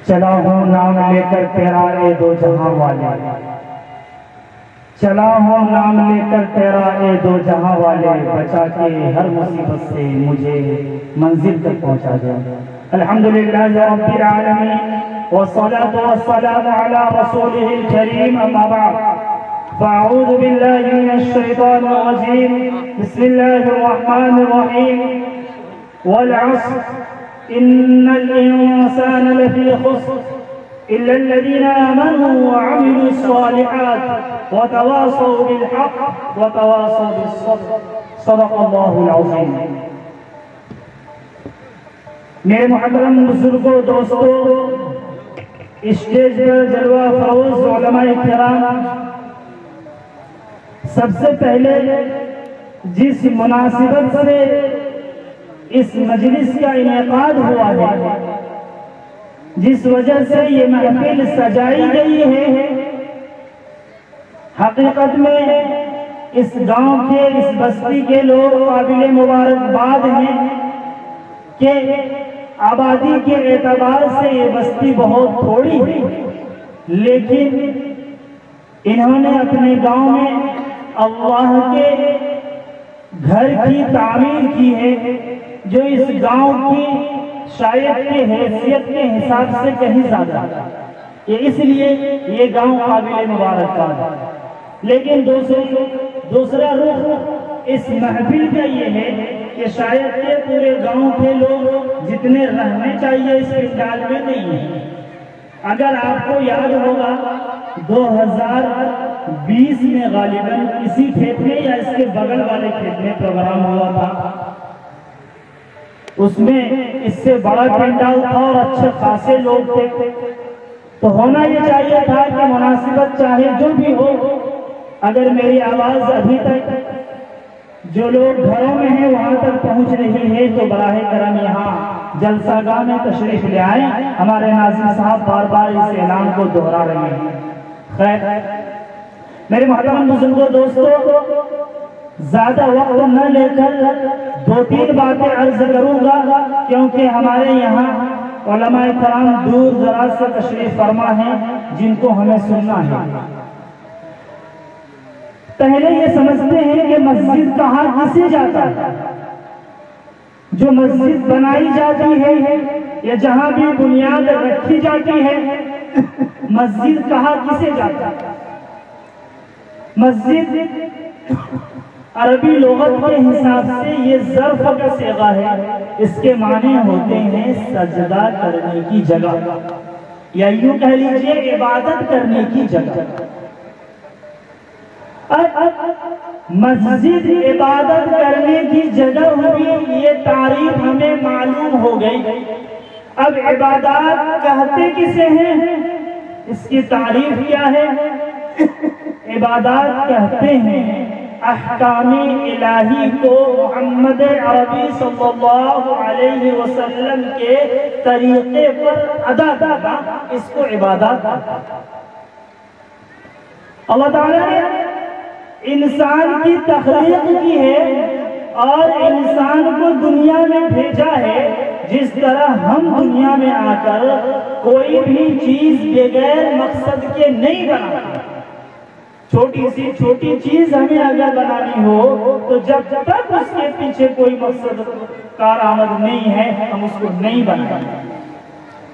چلا ہوں نام لے کر تیرا اے دو جہاں والے، چلا ہوں نام لے کر تیرا اے دو جہاں والے، بچا کے ہر مصیبت سے مجھے منزل تک پہنچا دے۔ الحمدللہ رب العالمین والصلاة والسلام على رسوله الكريم، اما بعد فاعوذ باللہ من الشیطان الرجیم، بسم اللہ الرحمن الرحیم، والعصر إن الإنسان لفي خسر إلا الذين آمنوا وعملوا الصالحات وتواصوا بالحق وتواصوا بالصبر، صدق الله العظيم۔ میرے محترم بزرگوں، دوستوں، اسٹیج پر جلوہ فروز علماء کرام، سب سے پہلے جس مناسبت سے اس مجلس کا انعقاد ہوا ہے، جس وجہ سے یہ محفل سجائی گئی ہے، حقیقت میں اس گاؤں کے، اس بستی کے لوگ قابل مبارکباد ہیں کہ آبادی کے اعتبار سے یہ بستی بہت تھوڑی ہے، لیکن انہوں نے اپنے گاؤں میں اللہ کے گھر کی تعمیر کی ہے، جو اس گاؤں کی شاید کی حیثیت کے حساب سے کہیں زیادہ ہے۔ یہ اس لیے یہ گاؤں قابل مبارکباد ہے۔ لیکن دوسرا رخ اس محفل کا یہ ہے کہ شاید کہ پورے گاؤں کے لوگ جتنے رہنے چاہیے اس پنڈال میں نہیں ہیں۔ اگر آپ کو یاد ہوگا 2020 میں غالباً اسی کھیت میں یا اس کے بغل والے کھیت میں پروگرام ہوا تھا، اس میں اس سے بڑا پنڈال تھا اور اچھے خاصے لوگ تھے، تو ہونا یہ چاہیے تھا کہ مناسبت چاہے جو بھی ہو، اگر میری آواز ابھی تک جو لوگ گھروں میں ہیں وہاں تک پہنچ رہی ہے تو براہ کرم یہاں جلسہ گاہ میں تشریف لے آئیں۔ ہمارے ناظرین صاحب بار بار اس اعلان کو دہرا رہے ہیں۔ خیر، میرے محترم بزرگوں، دوستوں، زیادہ وقت نہ لے کر 2-3 باتیں عرض کروں گا، کیونکہ ہمارے یہاں علماء کرام دور دراز سے تشریف فرما ہیں جن کو ہمیں سننا ہے۔ پہلے یہ سمجھتے ہیں کہ مسجد کہاں کسے جاتا ہے؟ جو مسجد بنائی جاتی ہے یا جہاں بھی بنیاد رکھی جاتی ہے، مسجد کہاں کسے جاتا ہے؟ مسجد عربی لغت کے حساب سے یہ ظرف کا صیغہ ہے، اس کے معنی ہوتے ہیں سجدہ کرنے کی جگہ، یا یوں کہہ لیجئے عبادت کرنے کی جگہ۔ مسجد عبادت کرنے کی جگہ ہوئی، یہ تعریف ہمیں معلوم ہو گئی۔ اب عبادات کہتے کسے ہیں، اس کی تعریف کیا ہے؟ عبادات کہتے ہیں احکام الہی کو محمد عربی صلی اللہ علیہ وسلم کے طریقے پر ادا کرنا، اس کو عبادات کہتے ہیں۔ اللہ تعالیٰ نے انسان کی تخلیق کی ہے اور انسان کو دنیا میں بھیجا ہے، جس طرح ہم دنیا میں آ کر کوئی بھی چیز بغیر مقصد کے نہیں بناتے۔ چھوٹی سی چھوٹی چیز ہمیں اگر بنانی ہو تو جب تک اس کے پیچھے کوئی مقصد کارآمد نہیں ہے ہم اس کو نہیں بنائیں۔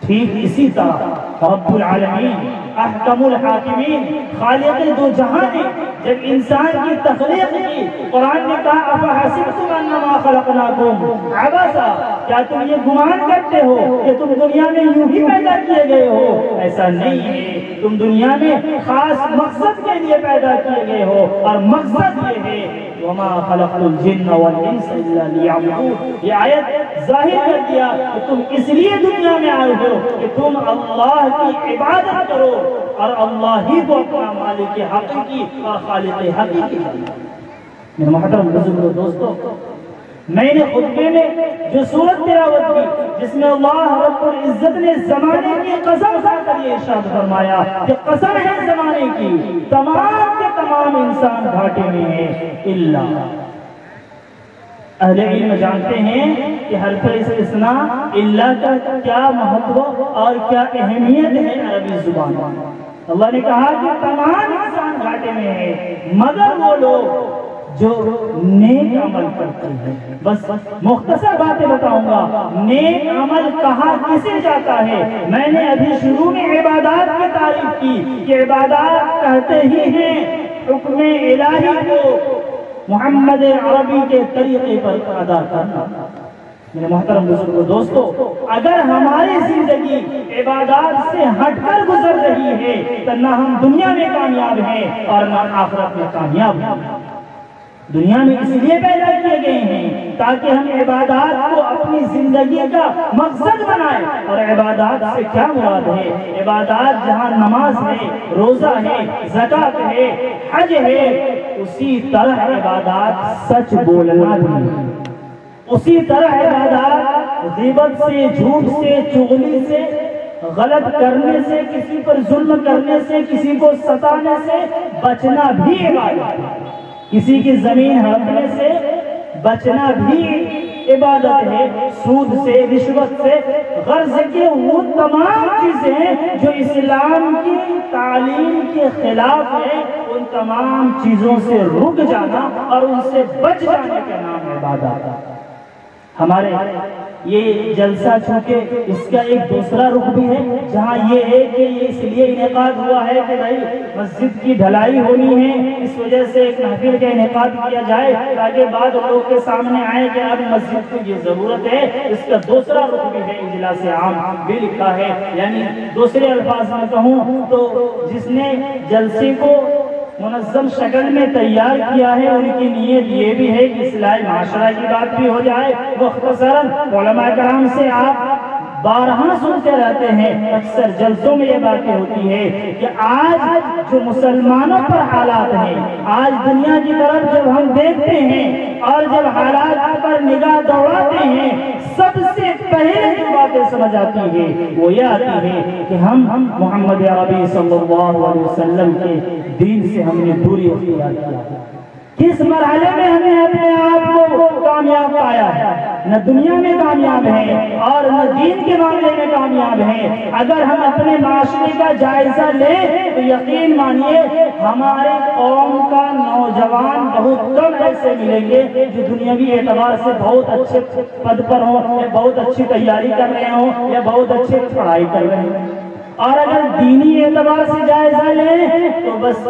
ٹھیک اسی طرح رب العالمین احکم الحاکمین خالق دو جہاں نے جب انسان کی تخلیق کی قرآن نے کہا افحسبتم انما خلقناکم عبثا، کیا تم یہ گمان کرتے ہو کہ تم دنیا میں یوں ہی پیدا کیے گئے ہو؟ ایسا نہیں ہے، تم دنیا میں خاص مقصد کے لیے پیدا کیے گئے ہو، اور مقصد یہ ہے وما خلقت الجن والانس الا ليعبدون۔ یہ آیت ظاہر کر دیا کہ تم اس لیے دنیا میں آئے ہو کہ تم اللہ کی عبادت کرو اور اللہ ہی کو اپنا مالک حقیقی اور خالق حقیقی۔ میرے محترم بزرگوں دوستو، میں نے خطبے میں جو سورت تلاوت کی جس میں اللہ رب العزت نے زمانے کی قسم کھا کر یہ ارشاد فرمایا کہ قسم ہے زمانے کی، تمام کے تمام انسان گھاٹے میں ہیں الا۔ اہل علم جانتے ہیں کہ حرف استثناء الا کا کیا محتو اور کیا اہمیت ہے عربی زبان میں۔ اللہ نے کہا کہ تمام انسان گھاٹے میں ہیں مگر وہ لوگ جو نیک عمل کرتے ہیں۔ بس مختصر باتیں بتاؤں گا۔ نیک عمل کہا کسے جاتا ہے؟ میں نے ابھی شروع میں عبادات کی تعریف کی کہ عبادات کہتے ہی ہیں حکم الہی کو محمد عربی کے طریقے پر ادا کرنا۔ میرے محترم بزرگوں دوستو، اگر ہماری زندگی عبادات سے ہٹ کر گزر رہی ہے تو نہ ہم دنیا میں کامیاب ہیں اور نہ آخرت میں کامیاب ہیں۔ دنیا میں اس لیے پیدا کیے گئے ہیں تاکہ ہم عبادات کو اپنی زندگی کا مقصد بنائیں۔ اور عبادات سے کیا مراد ہے؟ عبادات جہاں نماز ہے، روزہ ہے، زکوٰۃ ہے، حج ہے، اسی طرح عبادات سچ بولنا بھی، اسی طرح عبادات غیبت سے، جھوٹ سے، چغلی سے، غلط کرنے سے، کسی پر ظلم کرنے سے، کسی کو ستانے سے بچنا بھی عبادت ہے۔ کسی کی زمین ہڑپنے سے بچنا بھی عبادت ہے، سود سے، رشوت سے، غرض کے وہ تمام چیزیں جو اسلام کی تعلیم کے خلاف ہے، ان تمام چیزوں سے رک جانا اور ان سے بچ جانے کا نام عبادت ہے۔ ہمارے یہ جلسہ چونکہ اس کا ایک دوسرا رخ بھی ہے، جہاں یہ ہے کہ یہ اس لیے انعقاد ہوا ہے کہ بھائی مسجد کی ڈھلائی ہونی ہے، اس وجہ سے ایک محفل کا انعقاد کیا جائے تاکہ بعد لوگوں کے سامنے آئے کہ اب مسجد کو یہ ضرورت ہے۔ اس کا دوسرا رخ بھی ہے، اجلاس عام بھی لکھا ہے، یعنی دوسرے الفاظ میں کہوں تو جس نے جلسے کو منظم شکل میں تیار کیا ہے ان کی نیت یہ بھی ہے کہ اصلاح معاشرہ کی بات بھی ہو جائے۔ مختصراً علماء کرام سے آپ بارہا سنتے رہتے ہیں، اکثر جلسوں میں یہ باتیں ہوتی ہے کہ آج جو مسلمانوں پر حالات ہیں، آج دنیا کی طرف جب ہم دیکھتے ہیں اور جب حالات پر نگاہ دوڑاتے ہیں، سب سے پہلے جو باتیں سمجھ آتی ہے وہ یہ آتی ہے کہ ہم محمد عربی صلی اللہ علیہ وسلم کے دین سے ہم نے دوری اختیار کیا۔ کس مرحلے میں ہم نے اپنے آپ کو کامیاب پایا ہے؟ نہ دنیا میں کامیاب ہیں اور نہ دین کے معاملے میں کامیاب ہیں۔ اگر ہم اپنے معاشرے کا جائزہ لیں تو یقین مانیے ہمارے قوم کا نوجوان بہت کم ایسے ملیں گے جو دنیاوی اعتبار سے بہت اچھے پد پر ہوں، یا بہت اچھی تیاری کر رہے ہوں، یا بہت اچھی پڑھائی کر رہے ہیں۔ اور اگر دینی اعتبار سے جائزہ لیں تو بس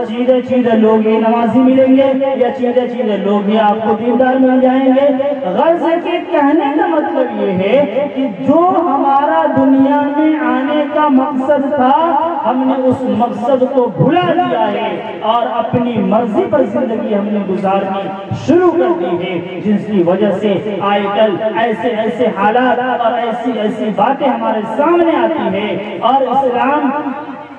چیدے لوگ ہی نمازی ملیں گے، یا چیدے لوگ ہی آپ کو دیندار مل جائیں گے۔ غرض کے کہنے کا مطلب یہ ہے کہ جو ہمارا دنیا میں آنے کا مقصد تھا ہم نے اس مقصد کو بھلا دیا ہے اور اپنی مرضی پر زندگی ہم نے گزارنی شروع کر دی ہے، جس کی وجہ سے آج کل ایسے حالات اور ایسی باتیں ہمارے سامنے آتی ہیں۔ اور اسلام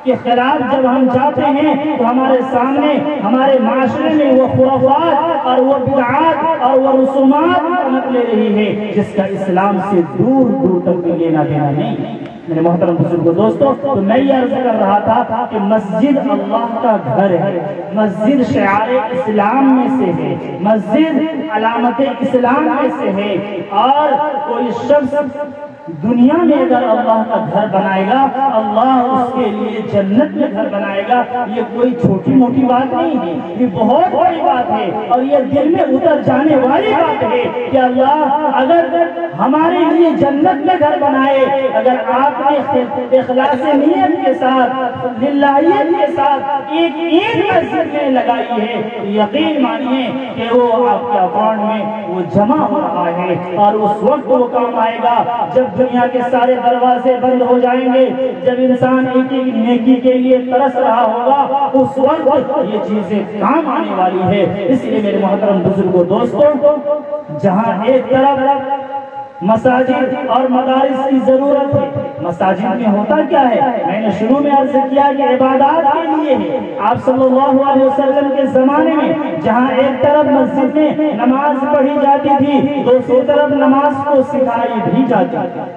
کے خلاف جب ہم جاتے ہیں تو ہمارے سامنے ہمارے معاشرے میں وہ خرافات اور وہ بدعات اور وہ رسومات پنپ لے رہی ہے جس کا اسلام سے دور دور تک بھی لینا دینا نہیں۔ میرے محترم بزرگوں دوستو، تو میں یہ عرض کر رہا تھا کہ مسجد اللہ کا گھر ہے، مسجد شعار اسلام میں سے ہے، مسجد علامت اسلام میں سے ہے، اور کوئی شخص دنیا میں اگر اللہ کا گھر بنائے گا، اللہ اس کے لیے جنت میں گھر بنائے گا۔ یہ کوئی چھوٹی موٹی بات نہیں ہے، یہ بہت بڑی بات ہے، اور یہ دل میں اتر جانے والی بات ہے کہ اللہ اگر ہمارے لیے جنت میں گھر بنائے، اگر آپ نے اخلاص نیت کے ساتھ، للہیت کے ساتھ ایک مسجد میں لگائی ہے، یقین مانیے کہ وہ آپ کے اکاؤنٹ میں وہ جمع ہو رہا ہے، اور اس وقت وہ کام آئے گا جب دنیا کے سارے دروازے بند ہو جائیں گے، جب انسان ایک ایک نیکی کے لیے ترس رہا ہوگا، اس وقت یہ چیزیں کام آنے والی ہے۔ اس لیے میرے محترم بزرگوں، دوستوں، جہاں ایک طرف مساجد اور مدارس کی ضرورت ہے، مساجد میں ہوتا کیا ہے؟ میں نے شروع میں عرض کیا کہ عبادات کے لیے ہے۔ آپ صلی اللہ علیہ وسلم کے زمانے میں جہاں ایک طرف مسجد میں نماز پڑھی جاتی تھی، دوسری طرف نماز کو سکھائی بھی جاتی تھی۔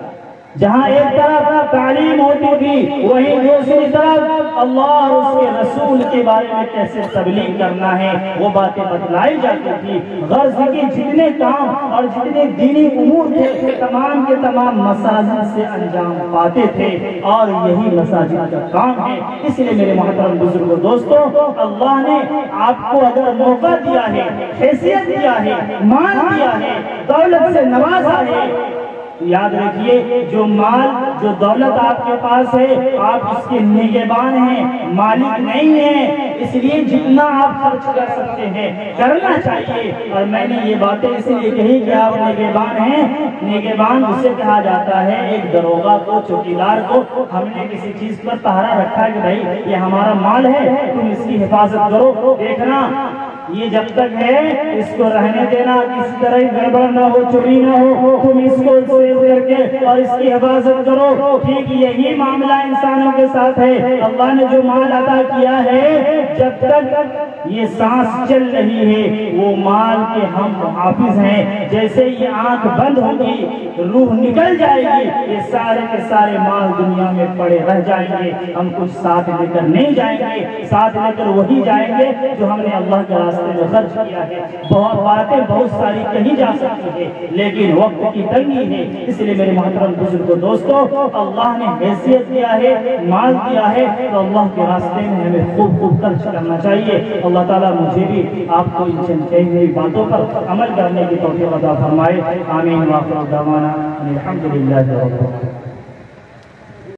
جہاں ایک طرف تعلیم ہوتی تھی، وہیں دوسری طرف اللہ اور اس کے رسول کے بارے میں کیسے تبلیغ کرنا ہے وہ باتیں بتلائی جاتی تھی۔ غرض کے جتنے کام اور جتنے دینی امور تھے، تمام کے تمام مساجد سے انجام پاتے تھے، اور یہی مساجد کا کام ہے۔ اس لیے میرے محترم بزرگوں، دوستوں، اللہ نے آپ کو اگر موقع دیا ہے، حیثیت دیا ہے، مان دیا ہے، دولت سے نوازا ہے، یاد رکھیے جو مال جو دولت آپ کے پاس ہے، آپ اس کے نگہبان ہیں، مالک نہیں ہیں۔ اس لیے جتنا آپ خرچ کر سکتے ہیں کرنا چاہیے، اور میں نے یہ باتیں اس لیے کہی کہ آپ نگہبان ہیں۔ نگہبان اسے کہا جاتا ہے ایک دروغہ کو، چوکیدار کو۔ ہم نے کسی چیز پر پہرا رکھا ہے کہ بھائی یہ ہمارا مال ہے، تم اس کی حفاظت کرو، دیکھنا یہ جب تک ہے اس کو رہنے دینا، کسی طرح گڑبڑ نہ ہو، چوری نہ ہو، تم اس کو سیو کر کے اور اس کی حفاظت کرو۔ ٹھیک یہی معاملہ انسانوں کے ساتھ ہے۔ اللہ نے جو مال عطا کیا ہے، جب تک یہ سانس چل رہی ہے وہ مال کے ہم حافظ ہیں۔ جیسے یہ آنکھ بند ہوگی، روح نکل جائے گی، یہ سارے کے سارے مال دنیا میں پڑے رہ جائیں گے، ہم کچھ ساتھ لے کر نہیں جائیں گے، ساتھ لے کر وہی جائیں گے جو ہم نے اللہ کے راستے میں خرچ کیا ہے۔ بہت باتیں بہت ساری کہیں جا سکتی ہے، لیکن وقت کی تنگی ہے۔ اس لیے میرے محترم بزرگوں، دوستوں، اللہ نے حیثیت دیا ہے، مال دیا ہے، تو اللہ کے راستے میں ہمیں خوب خوب خرچ کرنا چاہیے۔ اللہ تعالیٰ مجھے بھی آپ کو ان چند کہی ہوئی باتوں پر عمل کرنے کی توفیق عطا فرمائے۔ آمین۔ وآخر دعوانا الحمدللہ رب العالمین۔